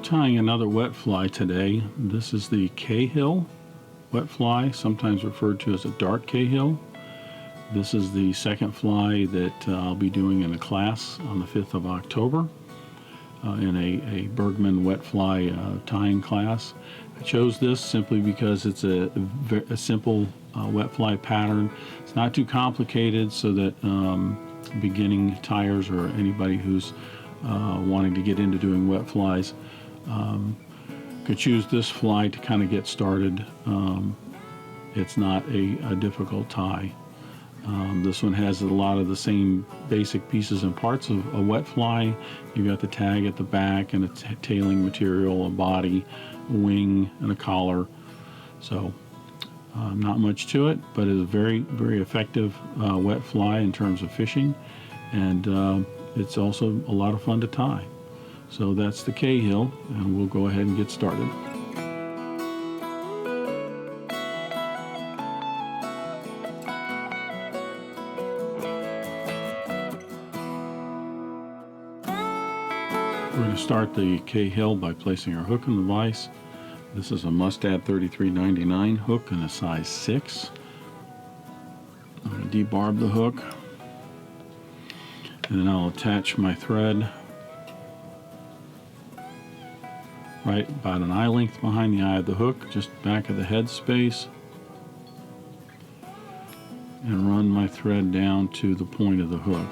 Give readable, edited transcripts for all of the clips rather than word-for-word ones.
Tying another wet fly today. This is the Cahill wet fly, sometimes referred to as a Dark Cahill. This is the second fly that I'll be doing in a class on the 5th of October in a Bergman wet fly tying class. I chose this simply because it's a simple wet fly pattern. It's not too complicated, so that beginning tyers or anybody who's wanting to get into doing wet flies could choose this fly to kind of get started. It's not a difficult tie. This one has a lot of the same basic pieces and parts of a wet fly. You've got the tag at the back and a tailing material, a body, a wing, and a collar. So not much to it, but it's a very, very effective wet fly in terms of fishing, and it's also a lot of fun to tie. So that's the Cahill, and we'll go ahead and get started. We're going to start the Cahill by placing our hook in the vise. This is a Mustad 3399 hook in a size 6. I'm going to debarb the hook, and then I'll attach my thread right about an eye length behind the eye of the hook, just back of the head space, and run my thread down to the point of the hook.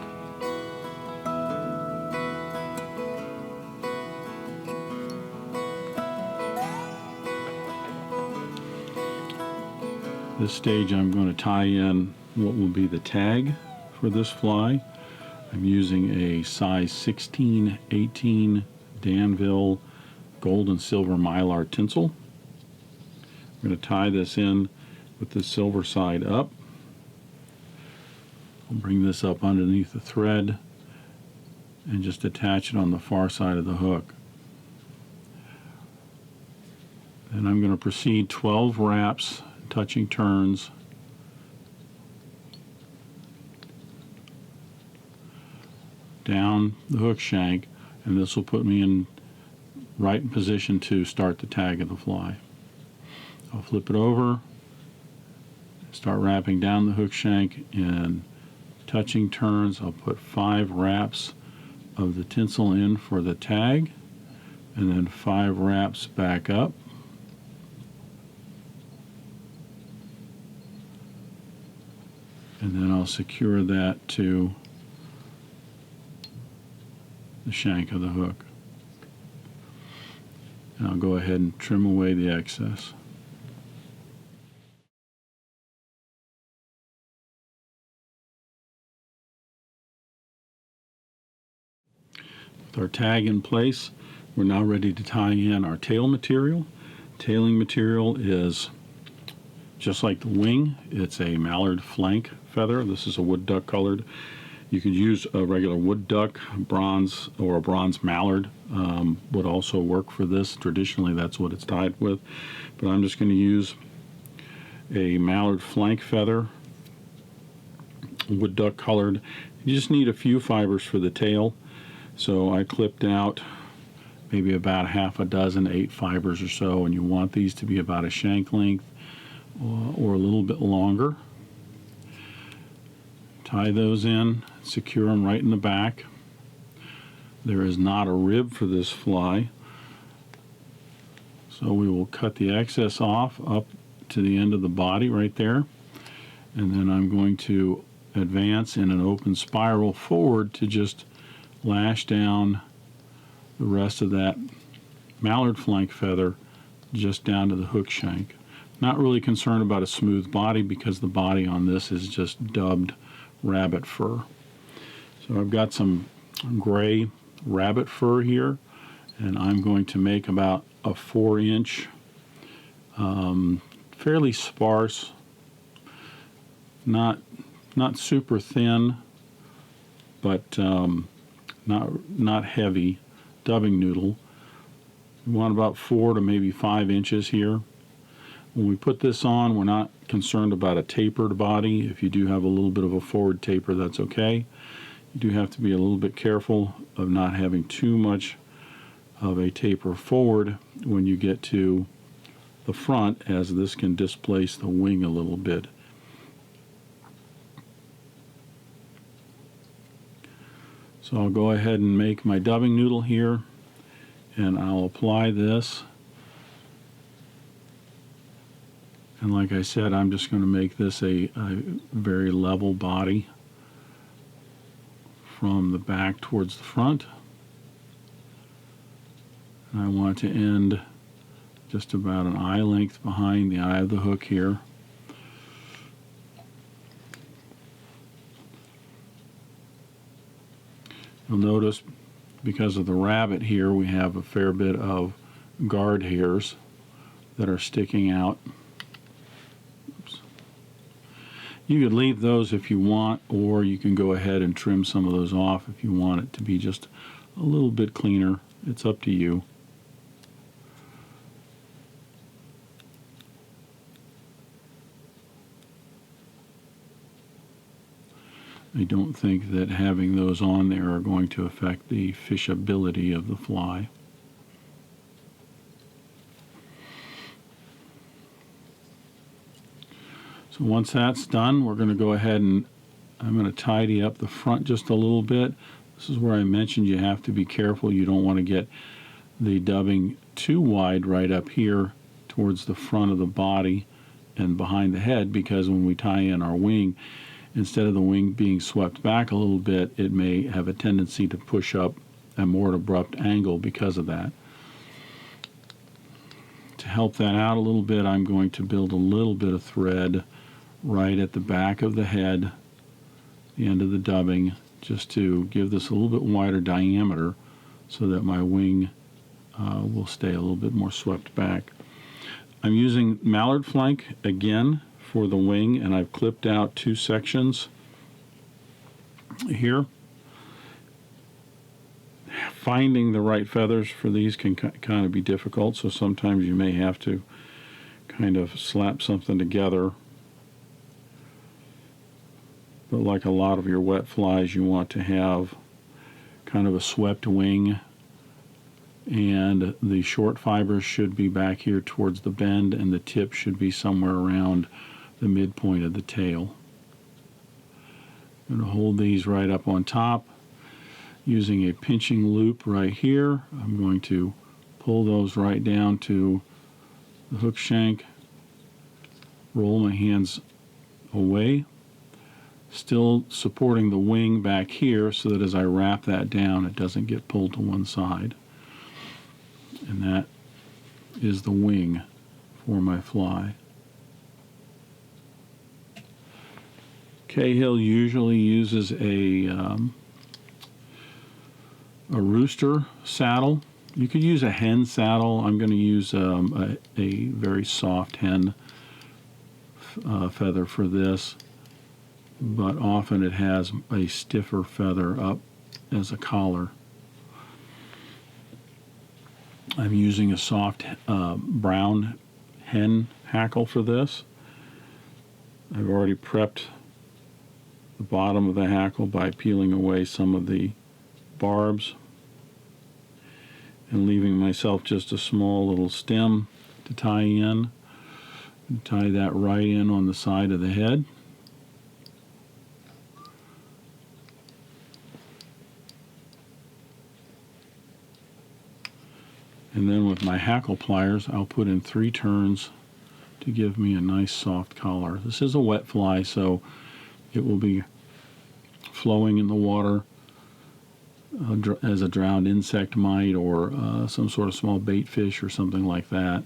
This stage I'm going to tie in what will be the tag for this fly. I'm using a size 16-18 Danville gold and silver Mylar tinsel. I'm going to tie this in with the silver side up. I'll bring this up underneath the thread and just attach it on the far side of the hook. And I'm going to proceed 12 wraps, touching turns, down the hook shank, and this will put me in right position to start the tag of the fly. I'll flip it over, start wrapping down the hook shank in touching turns. I'll put 5 wraps of the tinsel in for the tag, and then 5 wraps back up. And then I'll secure that to the shank of the hook. And I'll go ahead and trim away the excess. With our tag in place, we're now ready to tie in our tail material. Tailing material is just like the wing. It's a mallard flank feather. This is a woodduck colored. You could use a regular woodduck, bronze, or a bronze mallard would also work for this. Traditionally, that's what it's tied with. But I'm just going to use a mallard flank feather, woodduck colored. You just need a few fibers for the tail. So I clipped out maybe about half a dozen, 8 fibers or so, and you want these to be about a shank length or a little bit longer. Tie those in, secure them right in the back. There is not a rib for this fly, so we will cut the excess off up to the end of the body right there, and then I'm going to advance in an open spiral forward to just lash down the rest of that mallard flank feather just down to the hook shank. Not really concerned about a smooth body because the body on this is just dubbed rabbit fur. So I've got some gray rabbit fur here, and I'm going to make about a 4-inch, fairly sparse, not super thin, but not heavy dubbing noodle. We want about 4 to maybe 5 inches here. When we put this on, we're not concerned about a tapered body. If you do have a little bit of a forward taper, that's okay. You do have to be a little bit careful of not having too much of a taper forward when you get to the front, as this can displace the wing a little bit. So I'll go ahead and make my dubbing noodle here, and I'll apply this. And like I said, I'm just going to make this a very level body from the back towards the front. And I want to end just about an eye length behind the eye of the hook here. You'll notice, because of the rabbit here, we have a fair bit of guard hairs that are sticking out. Oops. You could leave those if you want, or you can go ahead and trim some of those off if you want it to be just a little bit cleaner. It's up to you. I don't think that having those on there are going to affect the fishability of the fly. So once that's done, we're going to go ahead and I'm going to tidy up the front just a little bit. This is where I mentioned you have to be careful. You don't want to get the dubbing too wide right up here towards the front of the body and behind the head, because when we tie in our wing, instead of the wing being swept back a little bit, it may have a tendency to push up a more abrupt angle because of that. To help that out a little bit, I'm going to build a little bit of thread right at the back of the head, the end of the dubbing, just to give this a little bit wider diameter so that my wing will stay a little bit more swept back. I'm using mallard flank again for the wing, and I've clipped out 2 sections here. Finding the right feathers for these can kind of be difficult, so sometimes you may have to kind of slap something together. But like a lot of your wet flies, you want to have kind of a swept wing, and the short fibers should be back here towards the bend, and the tip should be somewhere around the midpoint of the tail. I'm going to hold these right up on top using a pinching loop right here. I'm going to pull those right down to the hook shank, roll my hands away, still supporting the wing back here so that as I wrap that down it doesn't get pulled to one side. And that is the wing for my fly. Cahill usually uses a rooster saddle. You could use a hen saddle. I'm going to use a very soft hen feather for this, but often it has a stiffer feather up as a collar. I'm using a soft brown hen hackle for this. I've already prepped the bottom of the hackle by peeling away some of the barbs and leaving myself just a small little stem to tie in. And tie that right in on the side of the head. And then with my hackle pliers, I'll put in 3 turns to give me a nice soft collar. This is a wet fly, so it will be flowing in the water as a drowned insect might, or some sort of small bait fish or something like that.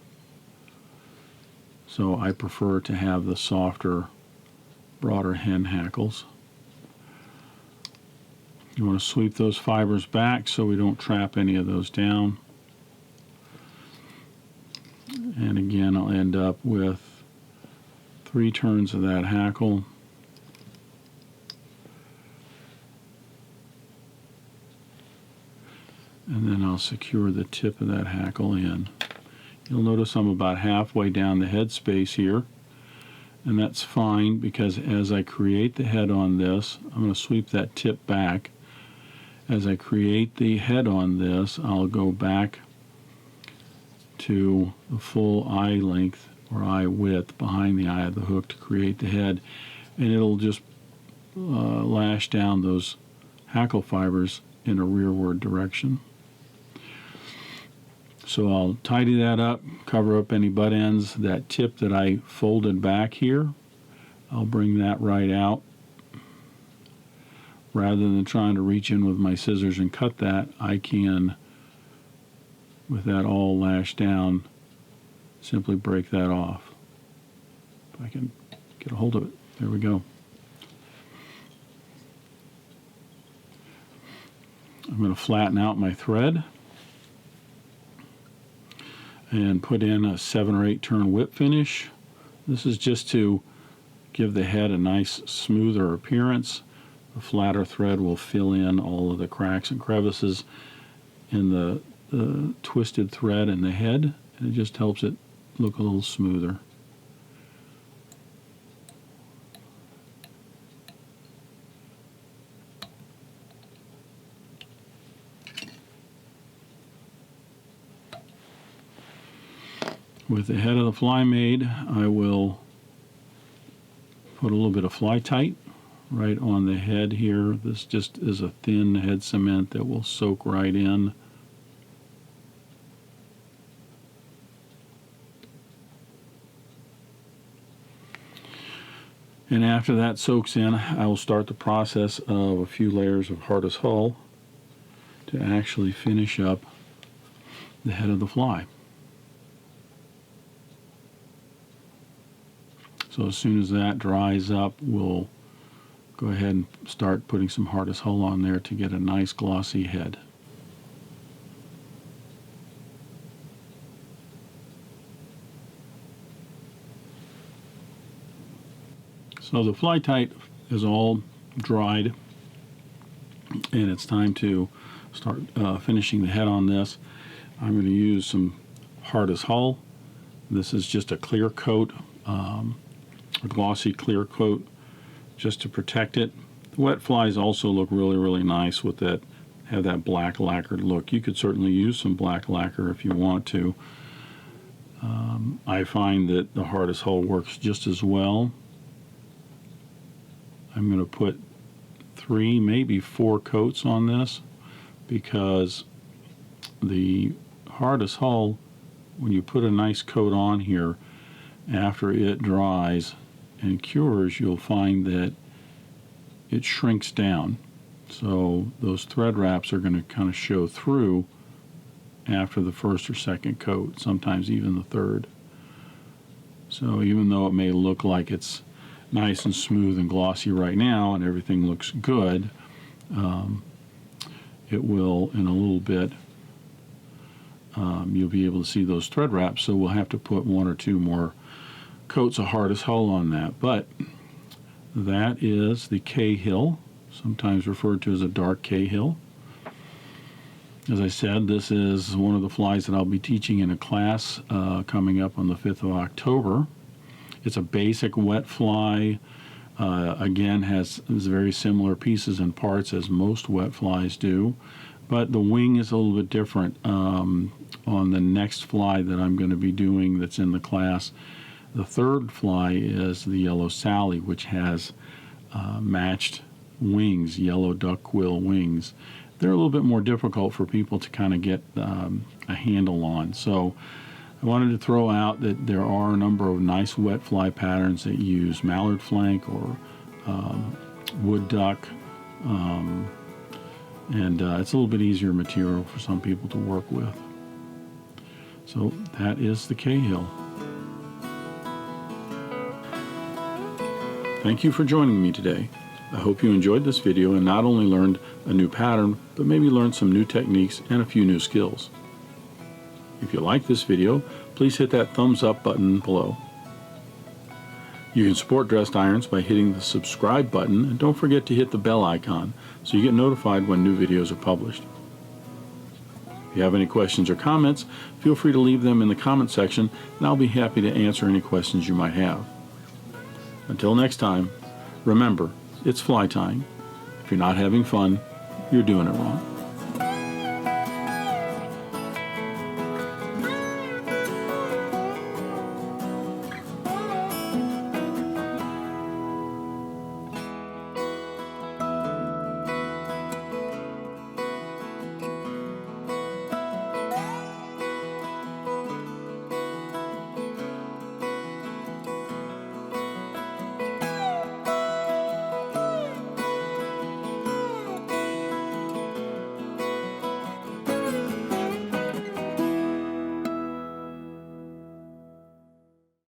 So I prefer to have the softer, broader hen hackles. You want to sweep those fibers back so we don't trap any of those down. And again, I'll end up with 3 turns of that hackle. And then I'll secure the tip of that hackle in. You'll notice I'm about halfway down the head space here, and that's fine because as I create the head on this, I'm going to sweep that tip back. As I create the head on this, I'll go back to the full eye length or eye width behind the eye of the hook to create the head, and it'll just lash down those hackle fibers in a rearward direction. So I'll tidy that up, cover up any butt ends. That tip that I folded back here, I'll bring that right out. Rather than trying to reach in with my scissors and cut that, I can, with that all lashed down, simply break that off. If I can get a hold of it. There we go. I'm going to flatten out my thread and put in a 7 or 8 turn whip finish. This is just to give the head a nice smoother appearance. The flatter thread will fill in all of the cracks and crevices in the twisted thread in the head, and it just helps it look a little smoother. With the head of the fly made, I will put a little bit of fly tight right on the head here. This just is a thin head cement that will soak right in. And after that soaks in, I will start the process of a few layers of hardest hull to actually finish up the head of the fly. So as soon as that dries up, we'll go ahead and start putting some hardest hull on there to get a nice glossy head. So the fly tight is all dried, and it's time to start finishing the head on this. I'm going to use some hardest hull. This is just a clear coat, a glossy clear coat, just to protect it. The wet flies also look really, really nice with that, have that black lacquered look. You could certainly use some black lacquer if you want to. I find that the hardest hull works just as well. I'm going to put 3, maybe 4 coats on this, because the hardest hull, when you put a nice coat on here, after it dries and cures, you'll find that it shrinks down. So those thread wraps are going to kind of show through after the first or second coat, sometimes even the third. So even though it may look like it's nice and smooth and glossy right now and everything looks good, it will in a little bit, you'll be able to see those thread wraps, so we'll have to put 1 or 2 more coats of hardest hull on that. But that is the Cahill, sometimes referred to as a Dark Cahill. As I said, this is one of the flies that I'll be teaching in a class coming up on the 5th of October. It's a basic wet fly. Again, has very similar pieces and parts as most wet flies do, but the wing is a little bit different on the next fly that I'm going to be doing that's in the class. The third fly is the Yellow Sally, which has matched wings, yellow duckquill wings. They're a little bit more difficult for people to kind of get a handle on. So I wanted to throw out that there are a number of nice wet fly patterns that use mallard flank or woodduck, and it's a little bit easier material for some people to work with. So that is the Cahill. Thank you for joining me today. I hope you enjoyed this video and not only learned a new pattern, but maybe learned some new techniques and a few new skills. If you like this video, please hit that thumbs up button below. You can support Dressed Irons by hitting the subscribe button, and don't forget to hit the bell icon so you get notified when new videos are published. If you have any questions or comments, feel free to leave them in the comment section, and I'll be happy to answer any questions you might have. Until next time, remember, it's fly tying. If you're not having fun, you're doing it wrong.